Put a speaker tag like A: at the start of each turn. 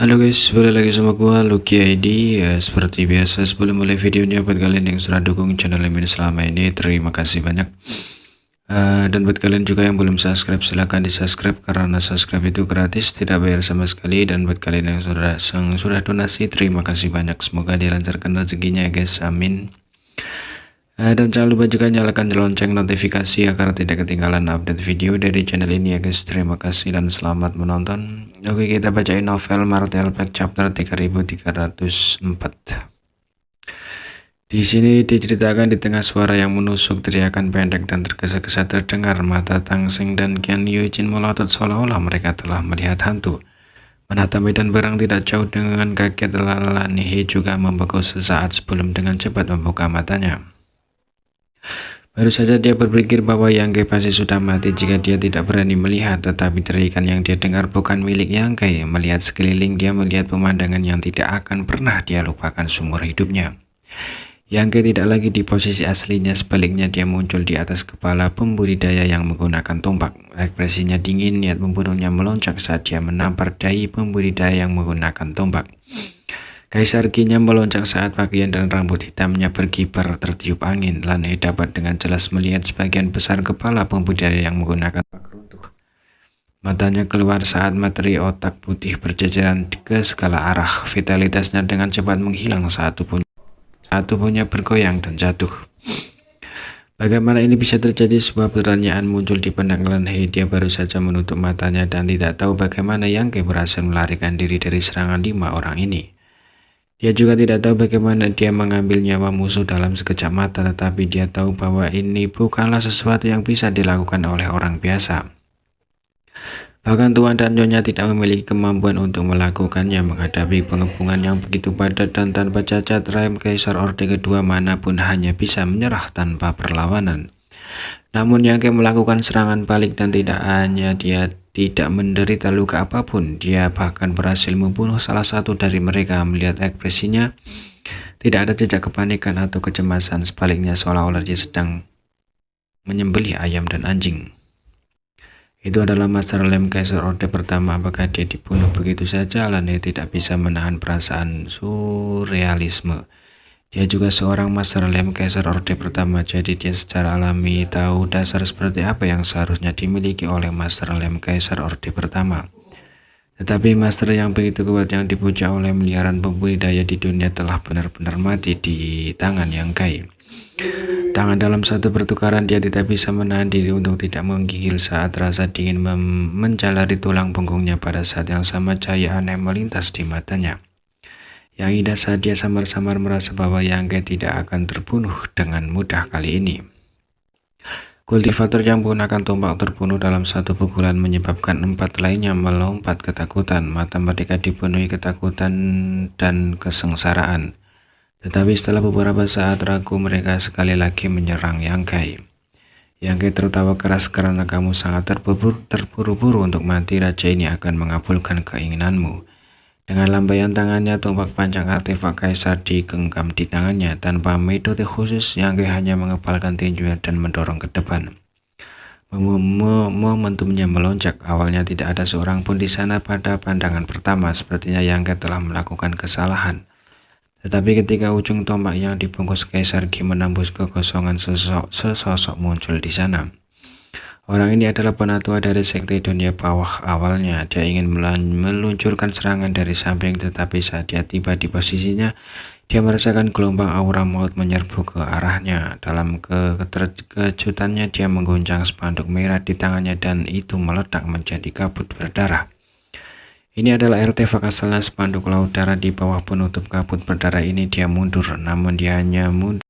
A: Halo guys, balik lagi sama gua Lucky ID. Seperti biasa sebelum mulai videonya, buat kalian yang sudah dukung channel ini selama ini, terima kasih banyak. Dan buat kalian juga yang belum subscribe, silahkan di subscribe karena subscribe itu gratis, tidak bayar sama sekali. Dan buat kalian yang sudah donasi, terima kasih banyak. Semoga dilancarkan rezekinya ya guys, amin. Dan jangan lupa juga nyalakan lonceng notifikasi agar tidak ketinggalan update video dari channel ini ya guys. Terima kasih dan selamat menonton. Oke, kita bacain novel Martel Pack chapter 3304. Di sini diceritakan di tengah suara yang menusuk, teriakan pendek dan tergesa-gesa terdengar. Mata Tang Seng dan Qian Yujin melotot seolah-olah mereka telah melihat hantu. Menata medan perang tidak jauh, dengan kaget Lan He juga membeku sesaat sebelum dengan cepat membuka matanya. Baru saja dia berpikir bahwa Yang Kai pasti sudah mati jika dia tidak berani melihat, tetapi teriakan yang dia dengar bukan milik Yang Kai. Melihat sekeliling, dia melihat pemandangan yang tidak akan pernah dia lupakan seumur hidupnya. Yang Kai tidak lagi di posisi aslinya, sebaliknya dia muncul di atas kepala pembudidaya yang menggunakan tombak. Ekspresinya dingin, niat membunuhnya melonjak saat dia menampar dahi pembudidaya yang menggunakan tombak. Kaisar Qinnya melonjak saat pakaian dan rambut hitamnya berkibar tertiup angin. Lan He dapat dengan jelas melihat sebagian besar kepala pembudidaya yang menggunakan tombak runtuh. Matanya keluar saat materi otak putih berjajaran ke segala arah. Vitalitasnya dengan cepat menghilang saat tubuhnya bergoyang dan jatuh. Bagaimana ini bisa terjadi? Sebuah pertanyaan muncul di benak Lan He. Dia baru saja menutup matanya dan tidak tahu bagaimana Yang Kai berhasil melarikan diri dari serangan 5 orang ini. Dia juga tidak tahu bagaimana dia mengambil nyawa musuh dalam sekejap mata, tetapi dia tahu bahwa ini bukanlah sesuatu yang bisa dilakukan oleh orang biasa. Bahkan Tuan dan Nyonya tidak memiliki kemampuan untuk melakukannya. Menghadapi pengepungan yang begitu padat dan tanpa cacat, Rem Kaisar Orde kedua manapun hanya bisa menyerah tanpa perlawanan. Namun Yang Kai melakukan serangan balik, dan tidak hanya dia tidak menderita luka apapun, dia bahkan berhasil membunuh salah satu dari mereka. Melihat ekspresinya, tidak ada jejak kepanikan atau kecemasan, sebaliknya seolah-olah dia sedang menyembelih ayam dan anjing. Itu adalah Master Lem Kaisar Orde pertama. Apakah dia dibunuh begitu saja? Lan He tidak bisa menahan perasaan surrealisme. Dia juga seorang Master Lem Kaisar Orde pertama, jadi dia secara alami tahu dasar seperti apa yang seharusnya dimiliki oleh Master Lem Kaisar Orde pertama. Tetapi Master yang begitu kuat, yang dipuja oleh miliaran pembudidaya di dunia, telah benar-benar mati di tangan Yang Kai. Tangan dalam satu pertukaran, dia tidak bisa menahan diri untuk tidak menggigil saat rasa dingin menjalari tulang punggungnya. Pada saat yang sama, cahaya aneh melintas di matanya. Yang indah saat dia samar-samar merasa bahwa Yang Kai tidak akan terbunuh dengan mudah kali ini. Kultivator yang menggunakan tombak terbunuh dalam satu pukulan, menyebabkan 4 lainnya melompat ketakutan. Mata mereka dipenuhi ketakutan dan kesengsaraan. Tetapi setelah beberapa saat ragu, mereka sekali lagi menyerang Yang Kai. Yang Kai tertawa keras, karena kamu sangat terburu-buru untuk mati. Raja ini akan mengabulkan keinginanmu. Dengan lambaian tangannya, tombak panjang artefak kaisar digenggam di tangannya. Tanpa metode khusus, Yang Kai hanya mengepalkan tinjunya dan mendorong ke depan. Momentumnya melonjak. Awalnya tidak ada seorang pun di sana pada pandangan pertama. Sepertinya Yang Kai telah melakukan kesalahan. Tetapi ketika ujung tombak yang dibungkus Kaisar Qi menembus kekosongan, sesosok muncul di sana. Orang ini adalah penatua dari sekte dunia bawah. Awalnya dia ingin meluncurkan serangan dari samping, tetapi saat dia tiba di posisinya, dia merasakan gelombang aura maut menyerbu ke arahnya. Dalam kejutannya, dia mengguncang spanduk merah di tangannya dan itu meledak menjadi kabut berdarah. Ini adalah artefak asalnya, spanduk laut darah. Di bawah penutup kabut berdarah ini dia mundur, namun dia hanya mundur